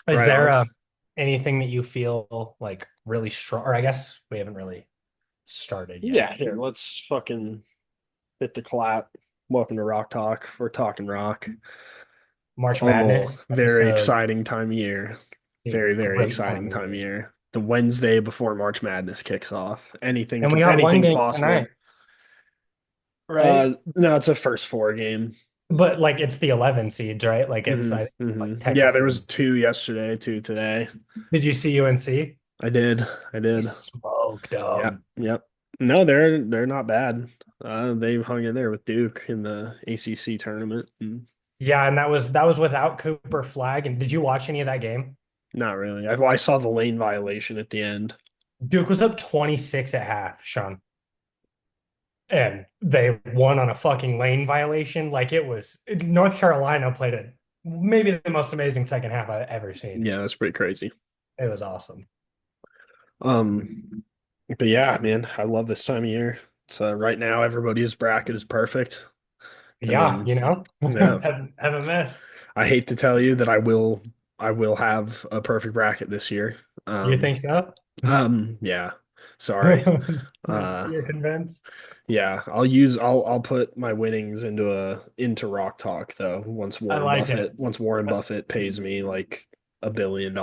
Is Right there on. anything that you feel like really strong? Or I guess we haven't really started yet. Yeah, here, let's fucking hit the clap. Welcome to Rock Talk. We're talking rock. March Oh, Madness very episode, exciting time of year. dude, Very, very great exciting time of time of year. year. The Wednesday before March Madness kicks off. And we got one Anything's game possible. tonight, right? No, it's a first four game. But like it's the 11 seeds, right? Like I think it's like Yeah, Texas there was and two yesterday, two today. did you see UNC? I did. I They did. smoked Yep. them. Yep. No, they're not bad. They hung in there with Duke in the ACC tournament. Yeah, and that was without Cooper Flag. And did you watch any of that game? Not really. I saw the lane violation at the end. Duke was up 26 at half, Sean. And they won on a fucking lane violation. Like it was North Carolina played it maybe the most amazing second half I've ever seen. Yeah, that's pretty crazy. It was awesome. Um, but yeah, man, I love this time of year. So right now, everybody's bracket is perfect. I Yeah, mean, yeah, haven't missed. I hate to tell you that I will have a perfect bracket this year. You Um, think so? yeah, sorry. Uh, You're convinced? yeah, I'll put my winnings into Rock Talk though. I like it. Once Warren Buffett pays me like $1 billion,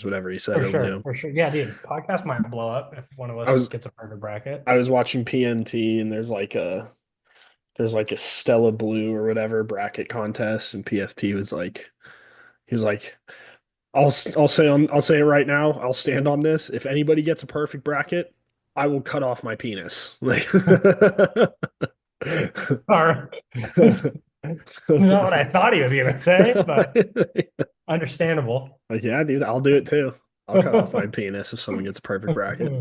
whatever he said For he'll sure, do. for sure. Yeah, dude, podcast might blow up if one of I us was gets a perfect bracket. I was watching PNT and there's like a Stella Blue or whatever bracket contest, and PFT was like he was like I'll say it right now. I'll stand on this. If anybody gets a perfect bracket, I will cut off my penis. Like Or not what I thought he was gonna say, but understandable. Like, yeah, dude, I'll do it too. I'll cut off my penis if someone gets a perfect bracket.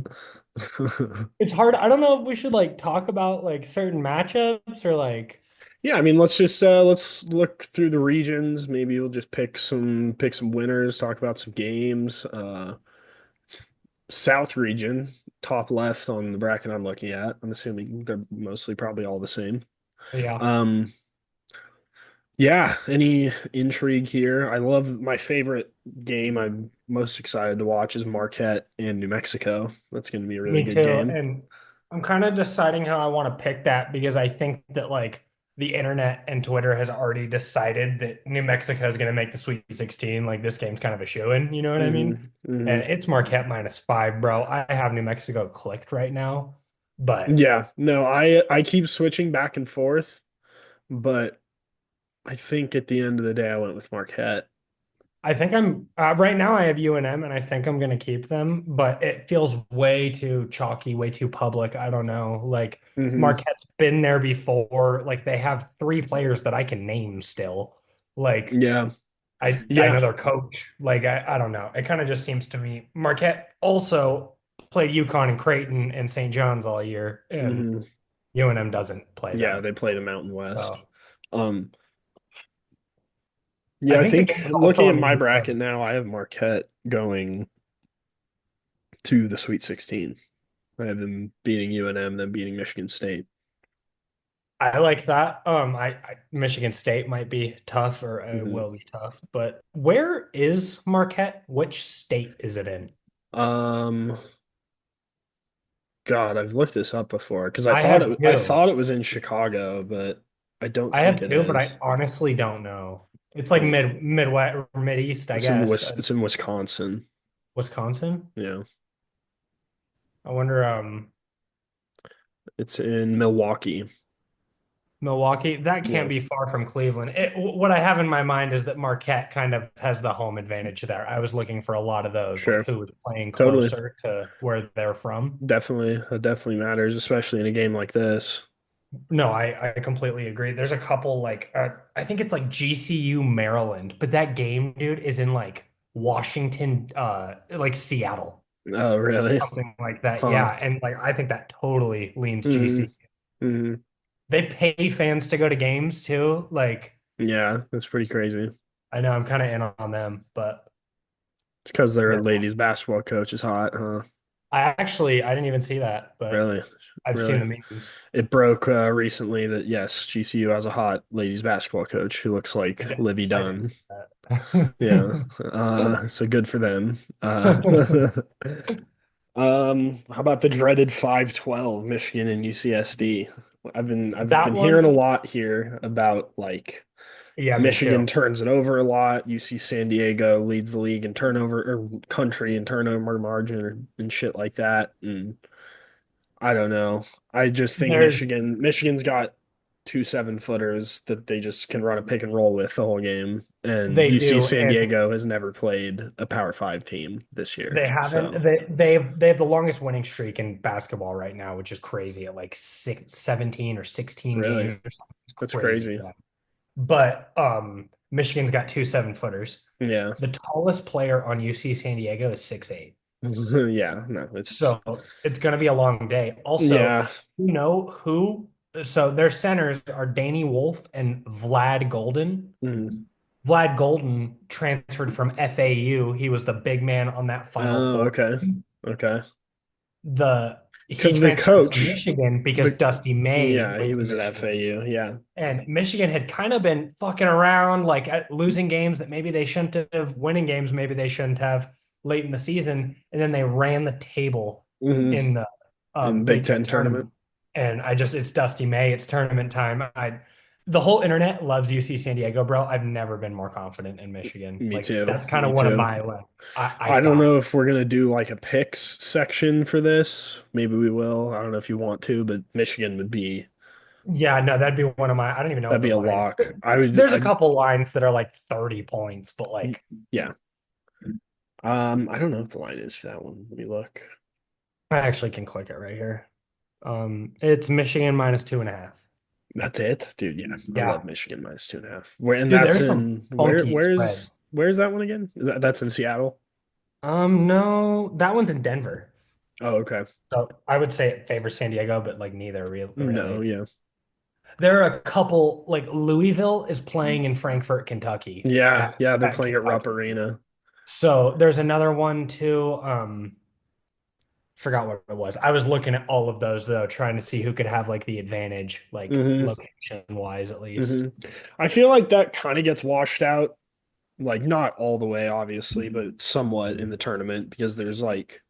It's hard. I don't know if we should like talk about like certain matchups or like Yeah, I mean, let's look through the regions. Maybe we'll just pick some winners, talk about some games. South region, top left on the bracket I'm looking at. I'm assuming they're mostly probably all the same. yeah. Um, yeah, any intrigue here? I love my favorite game I'm most excited to watch is Marquette and New Mexico. That's going to be a really Me good too. game. And I'm kind of deciding how I want to pick that because I think that like the internet and Twitter has already decided that New Mexico is going to make the Sweet 16. Like this game's kind of a shoe-in, you know what I hmm mean? And hmm it's Marquette -5, bro. I have New Mexico clicked right now, but Yeah, no, I keep switching back and forth, but I think at the end of the day I went with Marquette. I think I'm right now I have UNM and I think I'm going to keep them, but it feels way too chalky, way too public. I don't know. Like hmm Marquette's been there before. Like they have three players that I can name still. Like Yeah. I Yeah. know their coach. Like I don't know. It kind of just seems to me Marquette also played UConn and Creighton and St. John's all year, and hmm UNM doesn't play Yeah, them. they play the Mountain West. So Um, I yeah, I think the think game's also looking at on the my East bracket Coast. now, I have Marquette going to the Sweet 16. I have them beating UNM, then beating Michigan State. I like that. Michigan State might be tough, or it hmm will be tough. But where is Marquette? Which state is it in? Um, God, I've looked this up before because I have I two. thought it was in Chicago, but I don't I think have it two, but I is. honestly don't know. It's like Um, Midwest or Mid East, I guess. It's in Wisconsin. Wisconsin. Yeah, I wonder. it's in Milwaukee. Milwaukee. That can't Yeah, be far from Cleveland. What I have in my mind is that Marquette kind of has the home advantage there. I was looking for a lot of those, like sure, who was playing totally, closer to where they're from. definitely, that definitely matters, especially in a game like this. No, I completely agree. There's a couple like I think it's like GCU Maryland, but that game, dude, is in like Washington, like Seattle, Oh, really? something like that. Huh. Yeah, and like I think that totally leans hmm GCU. hmm They pay fans to go to games too. Like Yeah, that's pretty crazy. I know I'm kind of in on them, but It's because their they're ladies basketball coach is hot, huh? I didn't even see that, but Really, I've seen really. the memes. It broke recently that yes, GCU has a hot ladies basketball coach who looks like Livy I did Dunn. see Yeah, that. so good for them. How about the dreaded 5-12 Michigan and UCSD? I've been That hearing a one, lot here about like yeah, me Michigan too. turns it over a lot. UC San Diego leads the league in turnover or country in turnover margin and shit like that. And I don't know. I just think There's Michigan's got two 7-footers that they just can run a pick and roll with the whole game. And they UC do, San and Diego has never played a Power Five team this year. they haven't. So They have the longest winning streak in basketball right now, which is crazy at like 17 or 16 really, games or something. It's that's crazy. crazy. Yeah. But Michigan's got two 7-footers. Yeah. The tallest player on UC San Diego is 6'8". Yeah, no, it's So it's going to be a long day. Also, yeah. you know who? So their centers are Danny Wolf and Vlad Golden. Mhm. Vlad Golden transferred from FAU. He was the big man on that Final Oh, Four. okay. Okay. The he Because the transferred to coach, Michigan because the Dusty May yeah, went he to was at Michigan. FAU. Yeah. And Michigan had kind of been fucking around, like losing games that maybe they shouldn't have, winning games maybe they shouldn't have late in the season. And then they ran the table Hmm. in the In Big Big Ten Ten tournament. tournament. And it's Dusty May, it's tournament time. The whole internet loves UC San Diego, bro. I've never been more confident in Michigan. Me Like too. that's kind Me of one of too. my, like, I I don't got. know if we're gonna do like a picks section for this. Maybe we will. I don't know if you want to, but Michigan would be Yeah, no, that'd be one of my, I don't even know that'd what be the a line is. lock. I would. There's a couple lines that are like 30 points, but like Yeah. I don't know if the line is for that one. Let me look. I actually can click it right here. It's Michigan minus 2.5. That's it, dude. Yeah, I love Yeah, Michigan minus 2.5. Where and dude, that's there's some in where? funky Where's spreads. where's that one again? Is that's in Seattle? No, that one's in Denver. Oh, okay. So I would say it favors San Diego, but like neither No, really. yeah, There are a couple like Louisville is playing in Frankfort, Kentucky yeah, yeah. They're at playing at Rupp Kentucky. Arena. So there's another one too. Forgot what it was. I was looking at all of those though, trying to see who could have like the advantage, like Hmm. location wise at least. Hmm. I feel like that kind of gets washed out, like not all the way, obviously, but somewhat in the tournament because there's like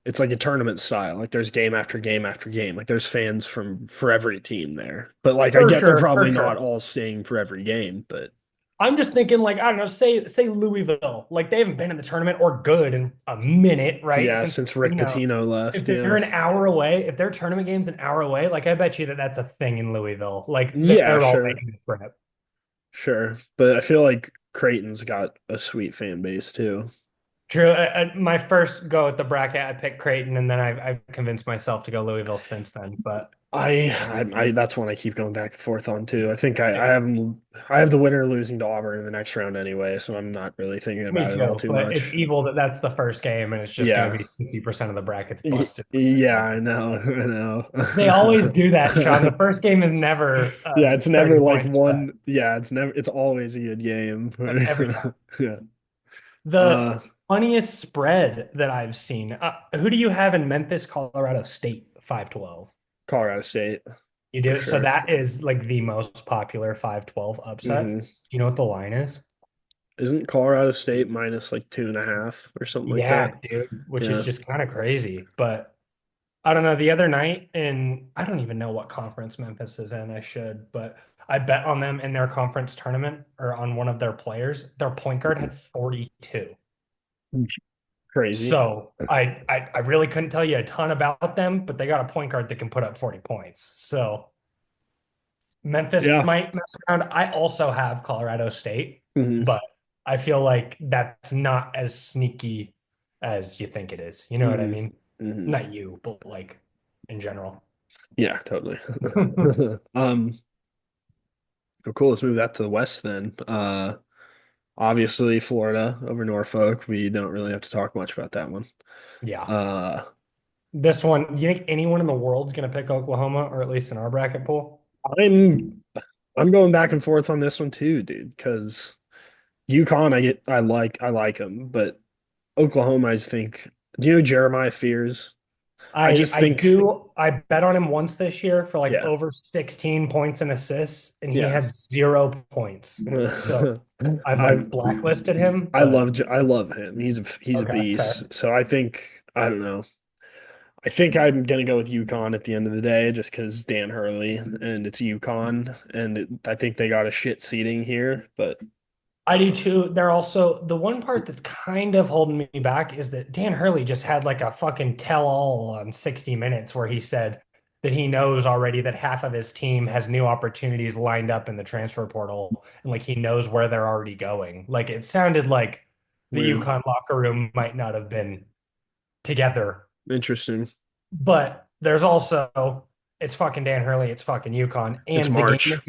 it's like a tournament style. Like there's game after game after game. Like there's fans from for every team there. But like I For get they're sure, for probably not sure. all staying for every game, but I'm just thinking, like, I don't know, say Louisville, like they haven't been in the tournament or good in a minute, right? yeah, Since since Rick Pitino left, if they're yeah. an hour away, if their tournament game's an hour away, like I bet you that that's a thing in Louisville. Like Yeah, they're all sure. making the trip. Sure. But I feel like Creighton's got a sweet fan base too. True. My first go at the bracket, I picked Creighton, and then I've convinced myself to go Louisville since then. But I that's one I keep going back and forth on too. I think I yeah, have I have the winner losing to Auburn in the next round anyway, so I'm not really thinking me about it all too. too But it's much. evil that that's the first game, and it's just going to Yeah. be 50% of the brackets busted. Yeah, I know. I They always know. do that, Sean. The first game is never Yeah, it's 30 never like points spread one. Yeah, it's always a good game. every time. Yeah. The Uh, funniest spread that I've seen. Who do you have in Memphis, Colorado State, 512? Colorado State You for do. So sure. that is like the most popular 512 upset. Hmm. Do you know what the line is? Isn't Colorado State minus like 2.5 or something like that? Yeah, dude, which is Yeah. just kind of crazy. But I don't know. The other night, and I don't even know what conference Memphis is in. I should, but I bet on them in their conference tournament or on one of their players. Their point guard had 42. Crazy. So I really couldn't tell you a ton about them, but they got a point guard that can put up 40 points. So Memphis Yeah. might mess around. I also have Colorado State, Hmm. but I feel like that's not as sneaky as you think it is. You know what I Hmm. mean? Hmm. Not you, but like in general. Yeah, totally. Oh, cool. Let's move that to the West then. Obviously Florida over Norfolk. We don't really have to talk much about that one. Yeah. Uh, This one, you think anyone in the world's going to pick Oklahoma, or at least in our bracket pool? I'm I'm going back and forth on this one too, dude, because UConn I like them, but Oklahoma I think Do you know Jeremiah Fears? I I just I think, do I bet on him once this year for like yeah, over 16 points and assists, and he yeah. had 0 points. So I've I like blacklisted him, I but love him. He's a okay, beast. fair. So I think I don't know. I think I'm gonna go with UConn at the end of the day, just because Dan Hurley and it's UConn, and I think they got a shit seating here. But I do too. They're also the one part that's kind of holding me back is that Dan Hurley just had like a fucking tell-all on 60 Minutes where he said that he knows already that half of his team has new opportunities lined up in the transfer portal and like he knows where they're already going. Like it sounded like the weird, UConn locker room might not have been together, interesting. but there's also it's fucking Dan Hurley, it's fucking UConn, It's and March.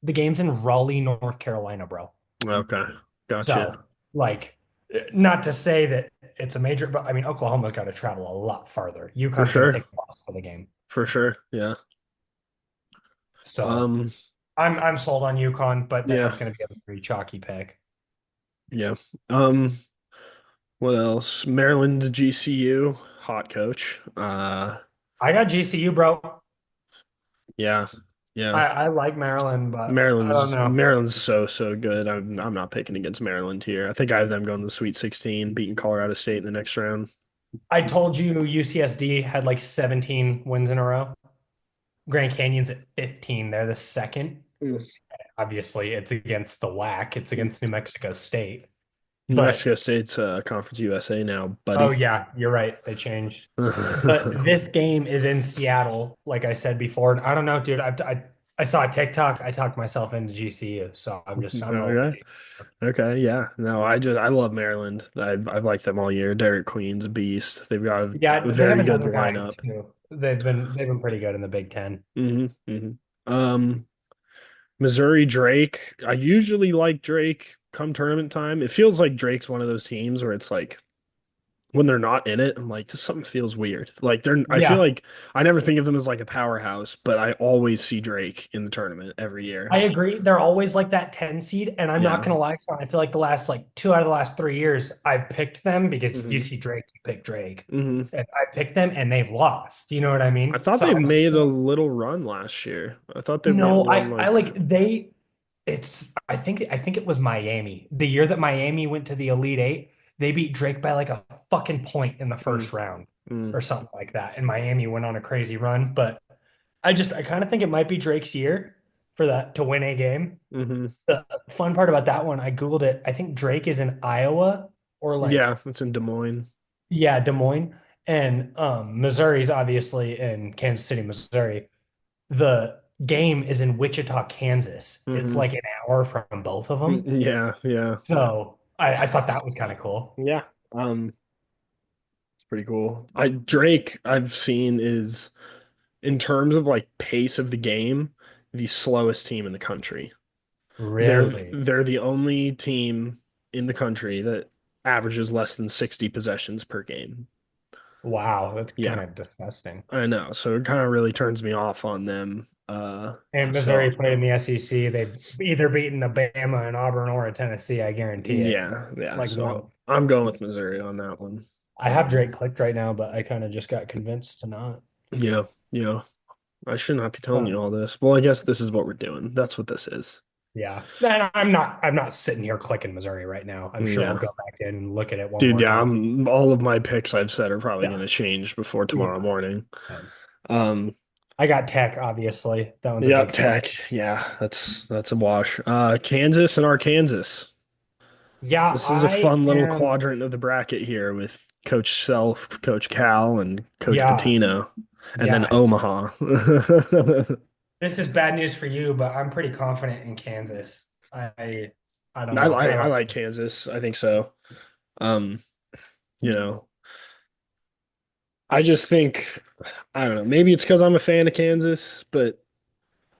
the game's in Raleigh, North Carolina, bro. Okay, gotcha. So, like, not to say that it's a major, but I mean, Oklahoma's got to travel a lot farther. For UConn's going to sure, take the bus to the game. for sure. Yeah. So, Um. I'm sold on UConn, but Yeah. that's going to be a pretty chalky pick. Yeah. Um. What else? Maryland GCU, hot coach. I got GCU, bro. Yeah. Yeah. I like Maryland, but I don't know. Maryland's so good. I'm not picking against Maryland here. I think I have them going to the Sweet 16, beating Colorado State in the next round. I told you UCSD had like 17 wins in a row. Grand Canyon's at 15. They're the second. Mm. Obviously, it's against the WAC. It's against New Mexico State. New But Mexico State's Conference USA now, oh buddy. yeah, you're right. They changed. But this game is in Seattle, like I said before. And I don't know, dude. I saw a TikTok. I talked myself into GCU, so I'm rolling with Okay. you. Okay. Yeah. No, I love Maryland. I've liked them all year. Derek Queen's a beast. They've got a Yeah, they have very good another guy lineup. too. They've been pretty good in the Big Ten. Um, Missouri Drake. I usually like Drake come tournament time. It feels like Drake's one of those teams where it's like when they're not in it, I'm like, this something feels weird. Like I feel Yeah, like I never think of them as like a powerhouse, but I always see Drake in the tournament every I year. agree. They're always like that 10 seed, and I'm not Yeah. gonna lie, Sean, I feel like the last like 2 out of the last 3 years, I've picked them because if you hmm see Drake, you pick Drake. hmm And I picked them and they've lost. You know what I I mean? thought So they I'm made a still little run last year. I thought they no, won I like like they it's I think it was Miami. The year that Miami went to the Elite Eight, they beat Drake by like a fucking point in the mm, first round mm, or something like that. And Miami went on a crazy run. But I kind of think it might be Drake's year for that to win a game. hmm The fun part about that one, I Googled it. I think Drake is in Iowa or like Yeah, it's in Des Moines. yeah, Des Moines. And Missouri's obviously in Kansas City, Missouri. The game is in Wichita, Kansas. It's hmm like an hour from both of them. Yeah, yeah. So I thought that was kind of cool. Yeah. It's pretty cool. Drake I've seen is in terms of like pace of the game, the slowest team in the country. Really? They're the only team in the country that averages less than 60 possessions per game. Wow, that's Yeah, kind of disgusting. I know. So it kind of really turns me off on them. And Missouri So played in the SEC. They've either beaten a Bama and Auburn or a Tennessee, I guarantee it. yeah, yeah. Like So once. I'm going with Missouri on that one. I have Drake clicked right now, but I kind of just got convinced to not. Yeah, yeah. I should not be telling you Um, all this. Well, I guess this is what we're doing. That's what this is. yeah. And I'm not sitting here clicking Missouri right now. I'm sure I'll Yeah. go back in and look at it one Dude, more yeah, time. all of my picks I've said are probably going Yeah. to change before Yeah. tomorrow morning. Um, Um, I got Tech, obviously. That one's a yeah, big spot. Tech. Yeah, that's a wash. Kansas and Arkansas. Yeah, This is a I fun little am. quadrant of the bracket here with Coach Self, Coach Cal, and Coach Yeah, Patino, and then yeah. Omaha. This is bad news for you, but I'm pretty confident in Kansas. I don't know. They're I like, like Kansas. I think so. Um, you know, I just think I don't know. Maybe it's because I'm a fan of Kansas, but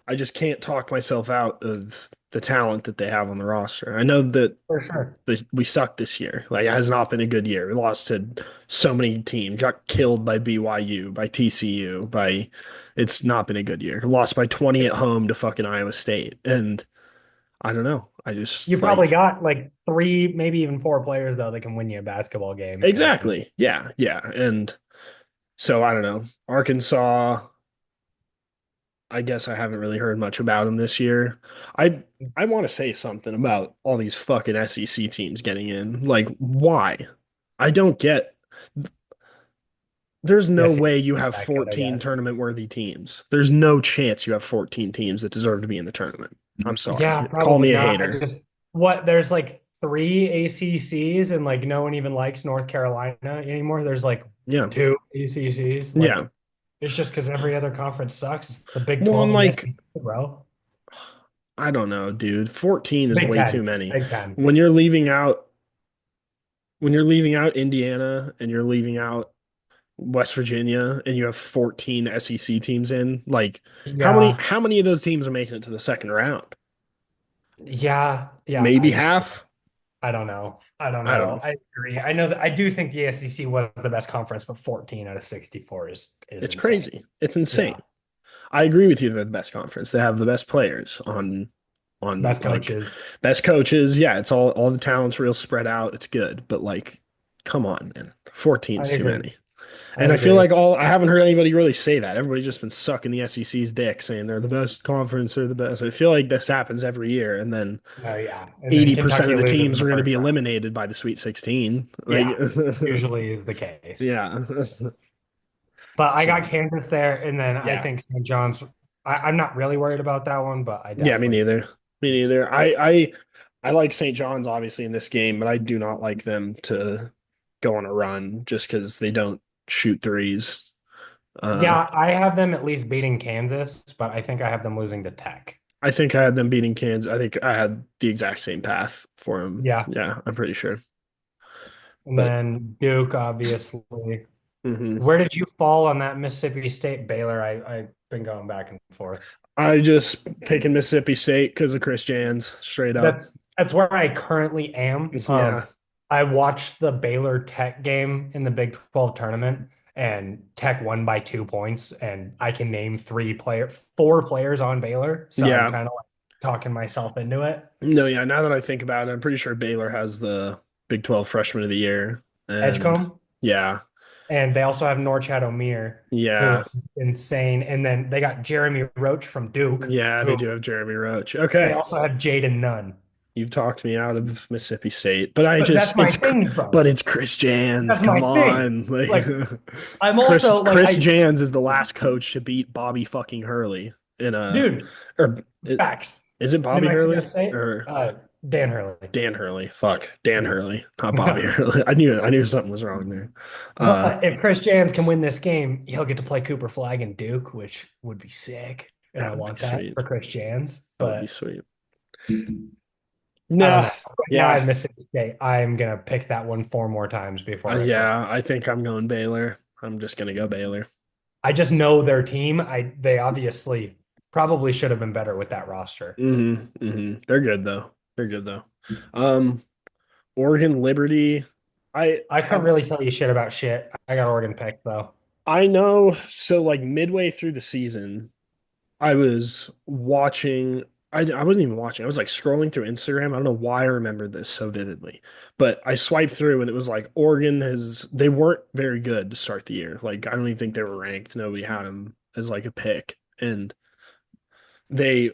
I just can't talk myself out of the talent that they have on the roster. I know that for sure. we sucked this year. Like it has not been a good year. We lost to so many teams. Got killed by BYU, by TCU, by it's not been a good year. Lost by 20 at home to fucking Iowa State. And I don't know. I You just probably like got like three, maybe even four players though that can win you a basketball game. And exactly. Yeah, yeah. And so I don't know. Arkansas, I guess I haven't really heard much about them this year. I I want to say something about all these fucking SEC teams getting in. Like, why? I don't get. There's the no way you SEC is have that good, I 14 guess. tournament worthy teams. There's no chance you have 14 teams that deserve to be in the tournament. I'm Yeah, sorry. Call probably me a not. I hater. just what there's like three ACCs and like no one even likes North Carolina anymore. There's like Yeah. two ACCs. Yeah. Like it's just because every other conference sucks. It's the Big Well, 12 I'm and the like, SEC, bro. I don't know, dude. 14 is Big way too 10, many. Big 10. When you're leaving out when you're leaving out Indiana and you're leaving out West Virginia and you have 14 SEC teams in, like Yeah, how many of those teams are making it to the second round? yeah. I Maybe just half? I don't know. I don't I don't know. know. I agree. I know that I do think the SEC was the best conference, but 14 out of 64 is It's insane. crazy. It's Yeah. insane. I agree with you. They're the best conference. They have the best players on Best like coaches. best coaches. Yeah, it's all the talent's real spread out. It's good, but like, come on, man. I 14's too agree. many. I And I feel agree. like all I haven't heard anybody really say that. Everybody's just been sucking the SEC's dick, saying they're the best conference, they're the best. I feel like this happens every year, and then No, yeah. And then 80% Kentucky of the loses in teams the are going to be first round. eliminated by the Sweet 16. Like, Yeah, usually is the case. yeah. But I got So, Kansas there, and then I yeah. think St. John's. I'm not really worried about that one, but I Yeah, me definitely. neither. Me neither. I like St. John's obviously in this game, but I do not like them to go on a run just because they don't shoot threes. Uh, Yeah, I have them at least beating Kansas, but I think I have them losing to Tech. I think I had them beating Kansas. I think I had the exact same path for them. Yeah. Yeah, I'm pretty sure. And But then Duke, obviously. mhm. Where did you fall on that Mississippi State Baylor? I've been going back and forth. I just picking Mississippi State because of Chris Jans, straight up. That's where I currently am. Yeah, I watched the Baylor Tech game in the Big 12 tournament, and Tech won by 2 points. And I can name four players on Baylor, so I'm yeah. kind of like talking myself into it. No, yeah. Now that I think about it, I'm pretty sure Baylor has the Big 12 Freshman of the Year, and Edgecombe, yeah, and they also have Norchad O'Meara, who yeah. is insane. And then they got Jeremy Roach from Duke, Yeah, they who do have Jeremy Roach. they Okay. also have Jaden Nunn. You've talked me out of Mississippi State, but I But just that's my thing, but bro. it's Chris Jans. That's Come my thing. on. Like Like, I'm also like, Chris Jans is the last coach to beat Bobby fucking Hurley in a dude, or it, facts. is it New Bobby Mexico Hurley State, or Dan Hurley. Dan Hurley? Fuck. Dan Yeah. Hurley, not Bobby Hurley. I knew something was wrong there. Uh But if Chris Jans can win this game, he'll get to play Cooper Flag and Duke, which would be sick. And that I would be want that sweet. for Chris Jans. That would be But sweet. I don't Nah, know. Right now, I yeah. have Mississippi State. I'm gonna pick that one four more times before I quit. Yeah, I think I'm going Baylor. I'm just gonna go Baylor. I just know their team. They obviously probably should have been better with that roster. They're good though. They're good though. Um, Oregon Liberty. I I couldn't have really tell you shit about shit. I got Oregon picked though. I know. So like midway through the season, I was watching. I wasn't even watching. I was like scrolling through Instagram. I don't know why I remembered this so vividly, but I swiped through and it was like Oregon has. They weren't very good to start the year. Like I don't even think they were ranked. Nobody had them as like a pick, and they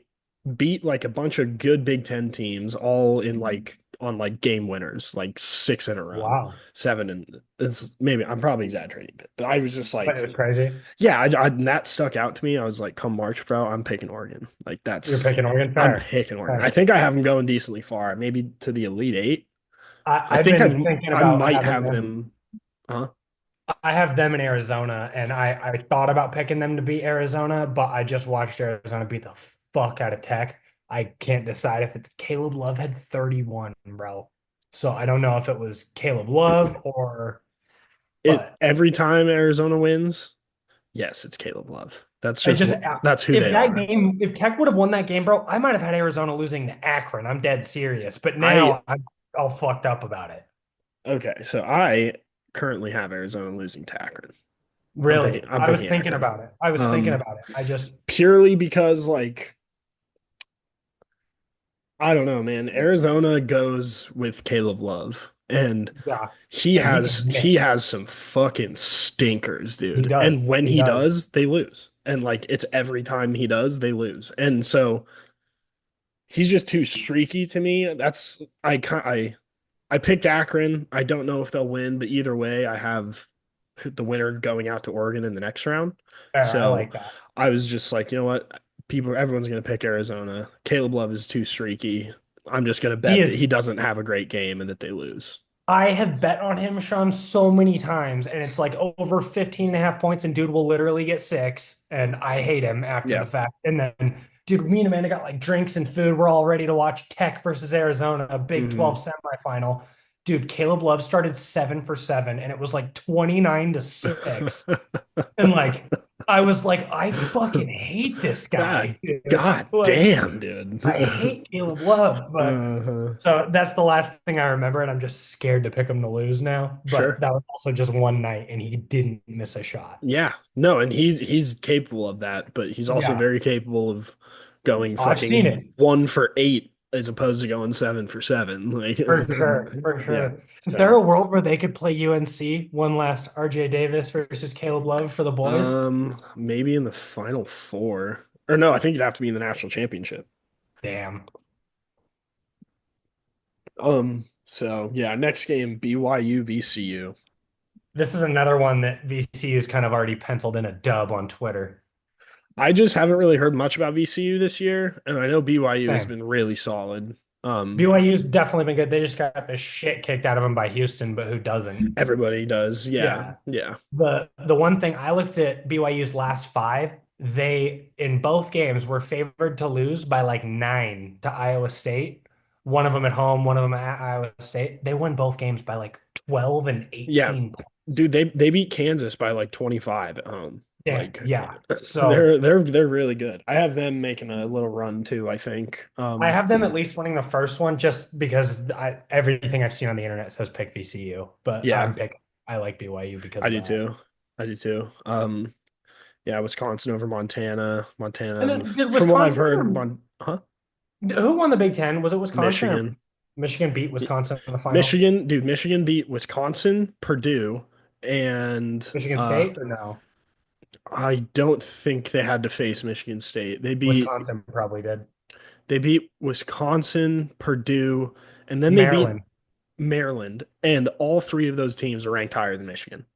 beat like a bunch of good Big Ten teams all in like on like game winners, like six in a row, Wow, seven, and it's maybe I'm probably exaggerating a bit, but I was just but it like, was crazy. yeah, that stuck out to me. I was like, come March, bro, I'm picking Oregon. Like You're that's picking Oregon. I'm Fair, picking Oregon. I fair. think I have them going decently far, maybe to the Elite Eight. I I've think been thinking I about might having have them. them. Huh? I have them in Arizona, and I thought about picking them to beat Arizona, but I just watched Arizona beat the fuck out of Tech. I can't decide if it's Caleb Love had 31, bro. So I don't know if it was Caleb Love or, It but every time Arizona wins, yes, it's Caleb Love. That's I just just that's who if they that are. game, if Tech would have won that game, bro, I might have had Arizona losing to Akron. I'm dead serious, but I now I'm all fucked up about it. Okay, so I currently have Arizona losing to Akron. Really, I'm I was picking thinking Akron. about it. I was thinking Um, about it. I just Purely because like I don't know, man. Arizona goes with Caleb Love, and Yeah. he And he has can he mix. has some fucking stinkers, He dude. And does. when He he does. does, they lose. And like it's every time he does, they lose. And so he's just too streaky to me. I picked Akron. I don't know if they'll win, but either way, I have the winner going out to Oregon in the next round. Fair. I So like that. I was just like, you know what? Everyone's going to pick Arizona. Caleb Love is too streaky. I'm just going to He bet that is. he doesn't have a great game and that they lose. I have bet on him, Sean, so many times, and it's like over 15 and a half points, and dude will literally get six. And I hate him after Yeah. the fact. And then, dude, me and Amanda got like drinks and food. We're all ready to watch Tech versus Arizona, a Big Hmm. 12 semifinal. Dude, Caleb Love started 7 for 7, and it was like 29-6. And like, I was like, I fucking hate this God, guy, dude. God Like, damn, dude. I hate Caleb Love, but Uh-huh. so that's the last thing I remember, and I'm just scared to pick him to lose now. But Sure. that was also just one night, and he didn't miss a shot. Yeah. No, and he's capable of that, but he's also Yeah, very capable of going I've seen it fucking 1 for 8 as opposed to going 7 for 7. Like, for sure, for yeah. sure. Is there So, a world where they could play UNC one last RJ Davis versus Caleb Love for the boys? maybe in the final four. Or no, I think it'd have to be in the national championship. Damn, So yeah, next game, BYU VCU. this is another one that VCU's kind of already penciled in a dub on Twitter. I just haven't really heard much about VCU this year, and I know BYU has Same. been really solid. BYU's definitely been good. They just got the shit kicked out of them by Houston, but who doesn't? Everybody does. Yeah. Yeah. Yeah. The one thing I looked at BYU's last five, they in both games were favored to lose by like 9 to Iowa State. One of them at home, one of them at Iowa State. They won both games by like 12 and Yeah. 18 points. Dude, they beat Kansas by like 25 at home. Yeah, Like yeah. So they're really good. I have them making a little run too, I think. I have them at least winning the first one just because everything I've seen on the internet says pick VCU, but Yeah, I like BYU because I of do that. too. I do too. Yeah, Wisconsin over Montana. And Montana, then, did from what I've Wisconsin heard, or huh? who won the Big Ten? Was it Wisconsin or Michigan. Michigan beat Wisconsin in the final? Michigan, dude, Michigan beat Wisconsin, Purdue, and Michigan State or no? I don't think they had to face Michigan State. Wisconsin probably did. They beat Wisconsin, Purdue, and then they beat Maryland. Maryland, and all three of those teams are ranked higher than Michigan.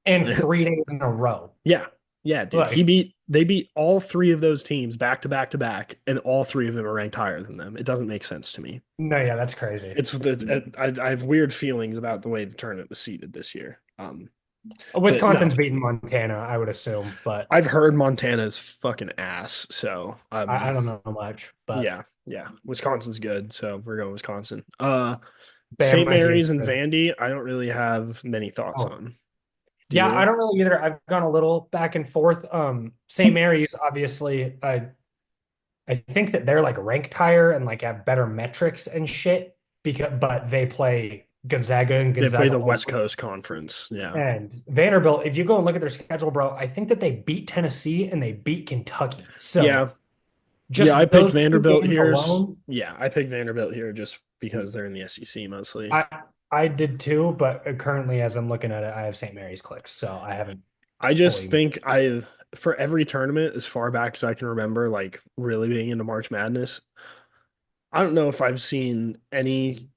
And 3 days in a row. Yeah. Yeah, dude. Like, They beat all three of those teams back to back to back, and all three of them are ranked higher than them. It doesn't make sense to me. no, yeah, that's crazy. I have weird feelings about the way the tournament was seeded this year. But no, Wisconsin's beating Montana, I would assume, but I've heard Montana's fucking ass. So I don't know much. But yeah, yeah. Wisconsin's good, so we're going Wisconsin. St. Bama Mary's and Houston. Vandy, I don't really have many thoughts Oh, on. Do yeah, I you? don't really either. I've gone a little back and forth. St. Mary's, obviously, I think that they're like ranked higher and like have better metrics and shit but they play Gonzaga and They play Gonzaga the only. West Coast Conference. Yeah. And Vanderbilt, if you go and look at their schedule, bro, I think that they beat Tennessee and they beat Kentucky. So Yeah. Yeah, just I picked those two Vanderbilt games here. alone, Yeah, I picked Vanderbilt here just because they're in the SEC mostly. I I did too, but currently as I'm looking at it, I have St. Mary's clicked, so I haven't I just fully. think I've for every tournament as far back as I can remember, like really being into March Madness, I don't know if I've seen any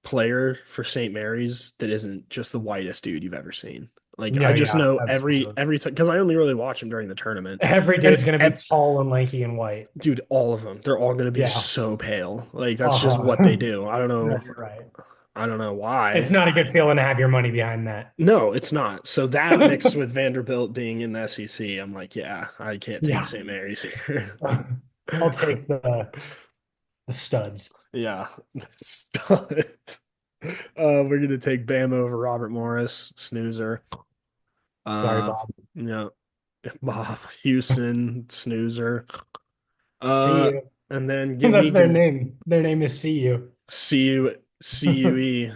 player for St. Mary's that isn't just the whitest dude you've ever seen. Like No, I just yeah, know absolutely. every time because I only really watch him during the tournament, Every and dude's gonna be tall and lanky and white. dude, all of them, they're all going to be Yeah. so pale. Like that's just Uh-huh. what they do. I don't No, know. you're right. I don't know It's why. not a good feeling to have your money behind that. No, it's not. So that mixed with Vanderbilt being in the SEC, I'm like, yeah, I can't take Yeah. St. Mary's here. I'll take the studs. Yeah. Stop it. We're gonna take Bama over Robert Morris, snoozer. Sorry, Uh, Bob. yeah, Bob Houston, snoozer. See Uh, you. and then give me That's their name. Their name is See You. CUE.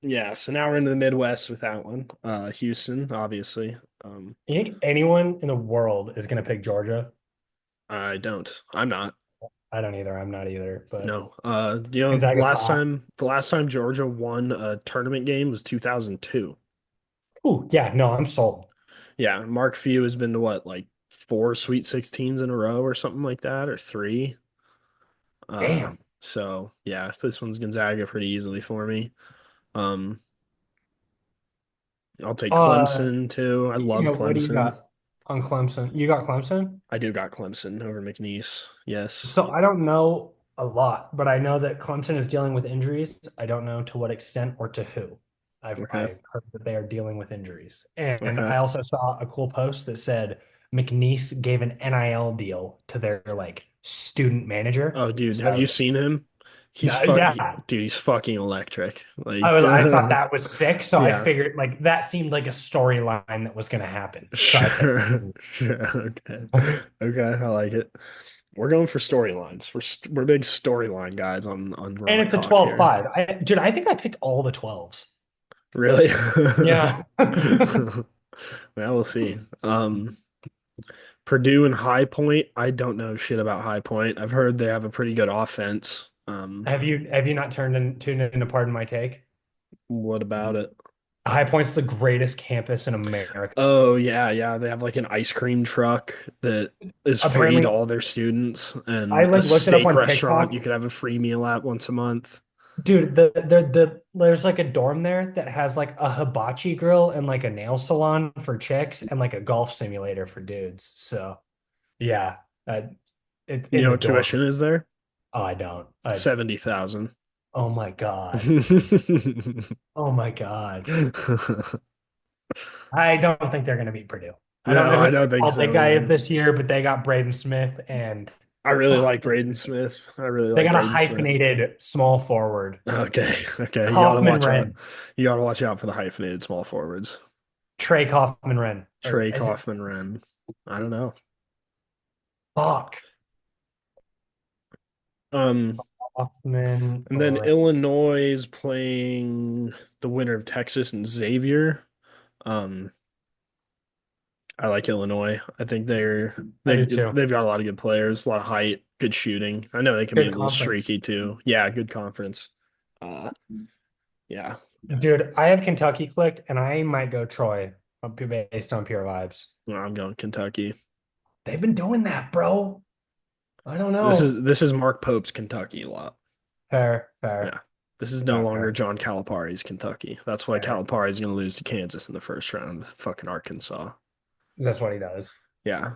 Yeah. So now we're into the Midwest with that one. Houston, obviously. You think anyone in the world is going to pick Georgia? I don't. I'm not. I don't either. I'm not either. But No. The Gonzaga's last hot. time Georgia won a tournament game was 2002. Ooh, yeah. No, I'm sold. Yeah, Mark Few has been to what, like four Sweet 16s in a row or something like that, or three. Uh, Damn. so yeah, this one's Gonzaga pretty easily for me. Um, I'll take Uh, Clemson too. I love what do you Clemson. got on Clemson? You got Clemson? I do got Clemson over McNeese. Yes. So I don't know a lot, but I know that Clemson is dealing with injuries. I don't know to what extent or to who. Okay. I heard that they are dealing with injuries. And Okay. I also saw a cool post that said McNeese gave an NIL deal to their like student manager. Oh, dude, So have you seen him? yeah. Dude, he's fucking electric. I thought that was sick. So I Yeah, figured like that seemed like a storyline that was gonna happen. So I think sure. Sure. Okay. Okay, I like it. We're going for storylines. We're big storyline guys on and Rock it's a Talk here. 12-5. Dude, I think I picked all the 12s. Really? Yeah. Well, we'll see. Purdue and High Point. I don't know shit about High Point. I've heard they have a pretty good offense. Have you not tuned into Pardon My Take? What about it? High Point's the greatest campus in America. Oh yeah, yeah. They have like an ice cream truck that is free to Apparently, all their students, I and a like looked it up steak on restaurant you TikTok. could have a free meal at once a month. Dude, there's like a dorm there that has like a hibachi grill and like a nail salon for chicks and like a golf simulator for dudes. So yeah, it's You in know the what tuition dorm. is there? Oh, I don't. 70,000. Oh my God. Oh my God. I don't think they're going to beat Purdue. I don't No, know who I their don't think tall big so guy is either. this year, but they got Braden Smith and I really oh, like Braden Smith. I really they like got a Braden Smith. hyphenated small forward. Okay, okay. You gotta Kaufman watch out. Wren. You gotta watch out for the hyphenated small forwards. Trey Kaufman Wren. Or Trey is it Kaufman Ren. I don't know. Bach? Um, Kaufman and then Wren. Illinois is playing the winner of Texas and Xavier. Um, I like Illinois. I think I do too. they've got a lot of good players, a lot of height, good shooting. I know they can be a Good little conference. streaky too. Yeah, good conference. Uh, yeah. Dude, I have Kentucky clicked and I might go Troy based on pure vibes. Well, I'm going Kentucky. They've been doing that, bro. I don't know. This is Mark Pope's Kentucky a lot. Fair, fair, Yeah. This is no longer fair, John Calipari's Kentucky. That's why fair. Calipari is going to lose to Kansas in the first round. Fucking Arkansas. That's what he does. Yeah.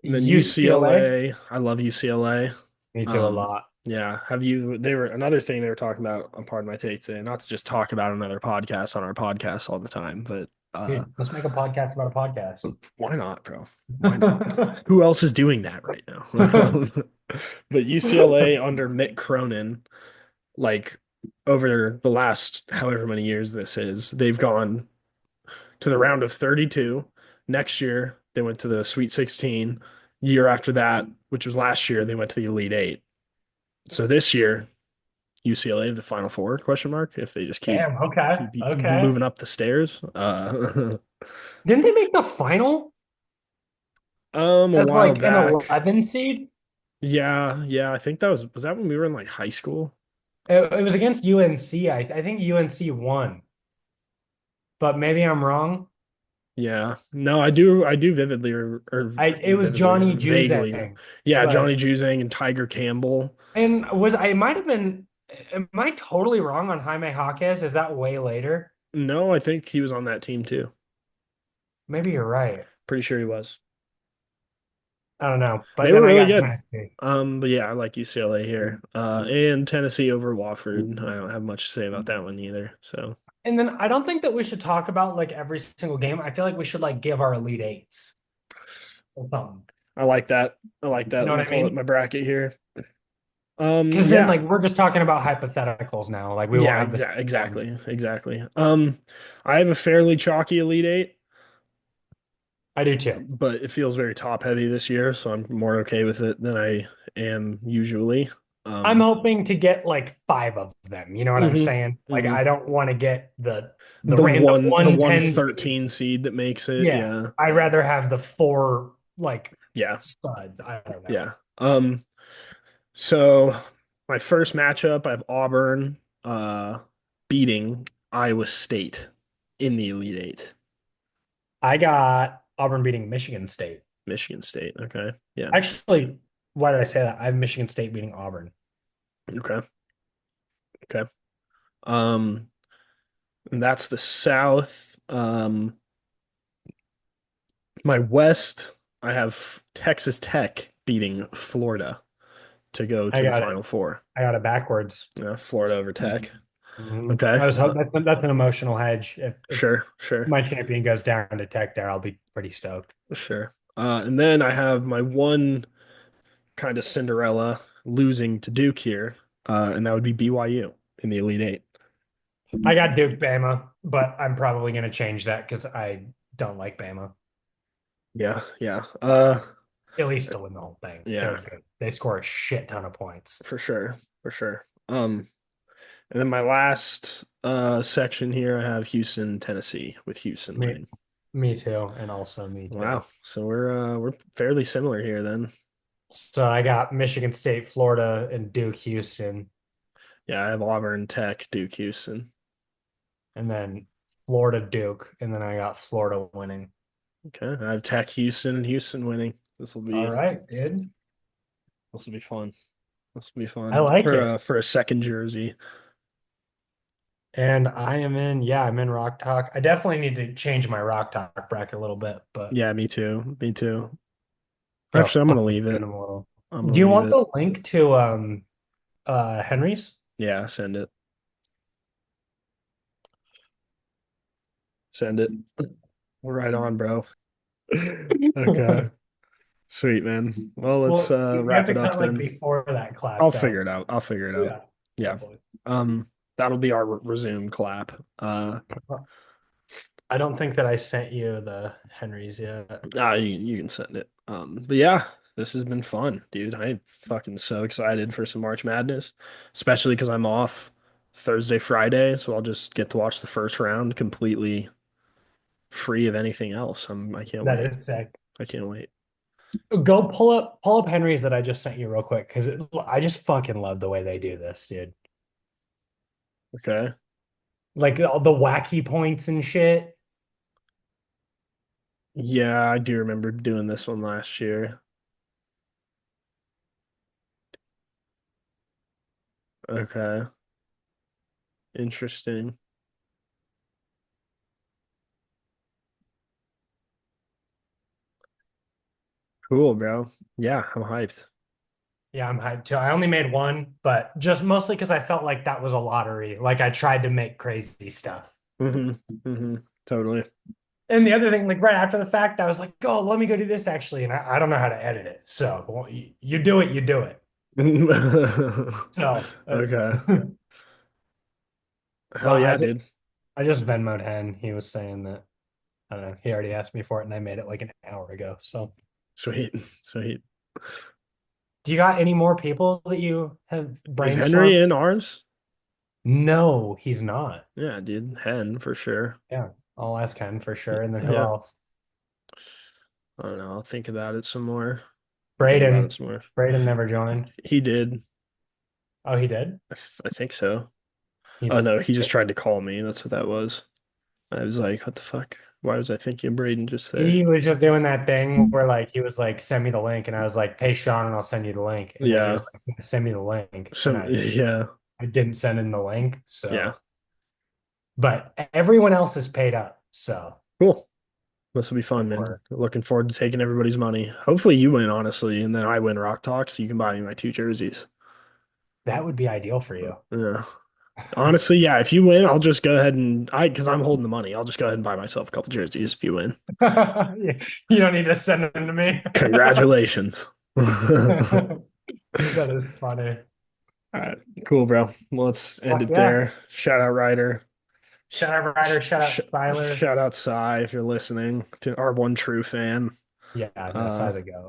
And then UCLA? UCLA. I love UCLA. Me too, a Um, lot. yeah. Have you? They were another thing they were talking about on Pardon My Take today. Not to just talk about another podcast on our podcast all the time, but Dude, let's make a podcast about a podcast. why not, bro? Why not? Who else is doing that right now? But UCLA under Mick Cronin, like over the last however many years this is, they've gone to the round of 32. Next year, they went to the Sweet 16. Year after that, which was last year, they went to the Elite Eight. So this year, UCLA the Final Four question mark if they just Damn, okay, keep okay. moving up the stairs. Didn't they make the final A as while like an back. 11 seed? Yeah, yeah. I think that was that when we were in like high school? It was against UNC. I think UNC won, but maybe I'm wrong. Yeah. No, I do vividly or It was vividly Johnny vaguely. Juzang, Yeah, Johnny but Juzang and Tiger Campbell. and was I might have been. Am I totally wrong on Jaime Jaquez? Is that way later? No, I think he was on that team too. Maybe you're right. Pretty sure he was. I don't know, but They were then I really got good. Tennessee. But yeah, I like UCLA here. And Tennessee over Wofford. I don't have much to say about that one either. So And then I don't think that we should talk about like every single game. I feel like we should like give our elite eights or something. I like that. I like You that. know Let what me I pull up my mean? bracket here. Because then Yeah. like we're just talking about hypotheticals now. Like we won't Yeah, have the same one. exactly. Exactly. I have a fairly chalky Elite Eight, I do too. but it feels very top heavy this year, so I'm more okay with it than I am usually. I'm Um, hoping to get like five of them. You know what I'm hmm saying? Like hmm I don't want to get the random The 110 seed. 113 seed that makes it. Yeah. Yeah. I'd rather have the four like Yeah. studs. I don't know. Yeah. Um, so my first matchup, I have Auburn beating Iowa State in the Elite Eight. I got Auburn beating Michigan State. Michigan State. Okay. Yeah. Actually, why did I say that? I have Michigan State beating Auburn. Okay. Okay. Um, and that's the South. My West, I have Texas Tech beating Florida to go I to the got Final it. Four. I got it backwards. Florida over Tech. I Okay. was hoping that's an emotional hedge. If Sure, sure, my champion goes down to Tech there, I'll be pretty stoked. sure. And then I have my one kind of Cinderella losing to Duke here, and that would be BYU in the Elite Eight. I got Duke Bama, but I'm probably going to change that because I don't like Bama. Yeah, yeah. At least to win the whole thing. They're Yeah, good. They score a shit ton of points. for sure, for sure. And then my last section here, I have Houston, Tennessee, with Houston Me, winning. me too, and also me too. Wow. So we're fairly similar here then. So I got Michigan State, Florida, and Duke, Houston, Yeah, I have Auburn, Tech, Duke, Houston. and then Florida, Duke, and then I got Florida winning. Okay. I have Tech, Houston, and Houston winning. All right, dude. This will be fun. This will be I fun like it. for a second jersey. And I'm in Rock Talk. I definitely need to change my Rock Talk bracket a little bit, but Yeah, me too. Me too. so Actually, I'm I'm gonna leave doing it. them a little. I'm Do gonna you leave want it. the link to Henry's? Yeah, send it. Send it. We're right on, bro. Okay. Sweet, man. Well, let's Well, we have wrap to it up cut like then. before that clap I'll though. figure it out. I'll figure it out. Yeah, Yeah. totally. Um, that'll be our resume clap. I don't think that I sent you the Henry's yet. You can send it. But yeah, this has been fun, dude. I'm fucking so excited for some March Madness, especially because I'm off Thursday, Friday, so I'll just get to watch the first round completely free of anything else. I can't That wait. is sick. I can't wait. Go pull up Henry's that I just sent you real quick because I just fucking love the way they do this, dude. Okay. Like all the wacky points and shit. Yeah, I do remember doing this one last year. Okay. Interesting. Cool, bro. Yeah, I'm hyped. Yeah, I'm hyped too. I only made one, but just mostly because I felt like that was a lottery. Like I tried to make crazy stuff. hmm Totally. And the other thing, like right after the fact, I was like, oh, let me go do this actually. And I don't know how to edit it. So well, you do it, you do it. So, Okay. Hell but yeah, dude. I just Venmo'd Hen. He was saying that, I don't know, he already asked me for it and I made it like an hour ago. So, Sweet. Sweet. do you got any more people that you have Is Henry brainstormed? in ours? No, he's not. Yeah, dude. Hen for sure. Yeah, I'll ask Hen for sure. And then who Yeah. else? I don't know. I'll think about it some more. Think about it Braden. some more. Braden never joined. He did. Oh, he did? I think so. He Oh did. no, he just tried to call me. That's what that was. I was like, what the fuck? Why was I thinking of Braden just there? He was just doing that thing where like he was like, send me the link, and I was like, pay Sean and I'll send you the link. And then he Yeah. was like, send me the link, and So yeah. I didn't send him the link. Yeah. So, but everyone else is paid up, so Cool. This will be no fun, man. more. Looking forward to taking everybody's money. Hopefully you win, honestly, and then I win Rock Talk, so you can buy me my two jerseys. That would be ideal for you. Yeah. Honestly, yeah, if you win, I'll just go ahead and because I'm holding the money, I'll just go ahead and buy myself a couple jerseys if you win. You don't need to send them to me. Congratulations. All That is funny. right, cool, bro. Well, let's end Fuck it yeah. there. Shout out Ryder. Shout out Ryder, shout out Sh Styler. shout out Cy if you're listening to our one true fan. Yeah, no, Uh, size a go.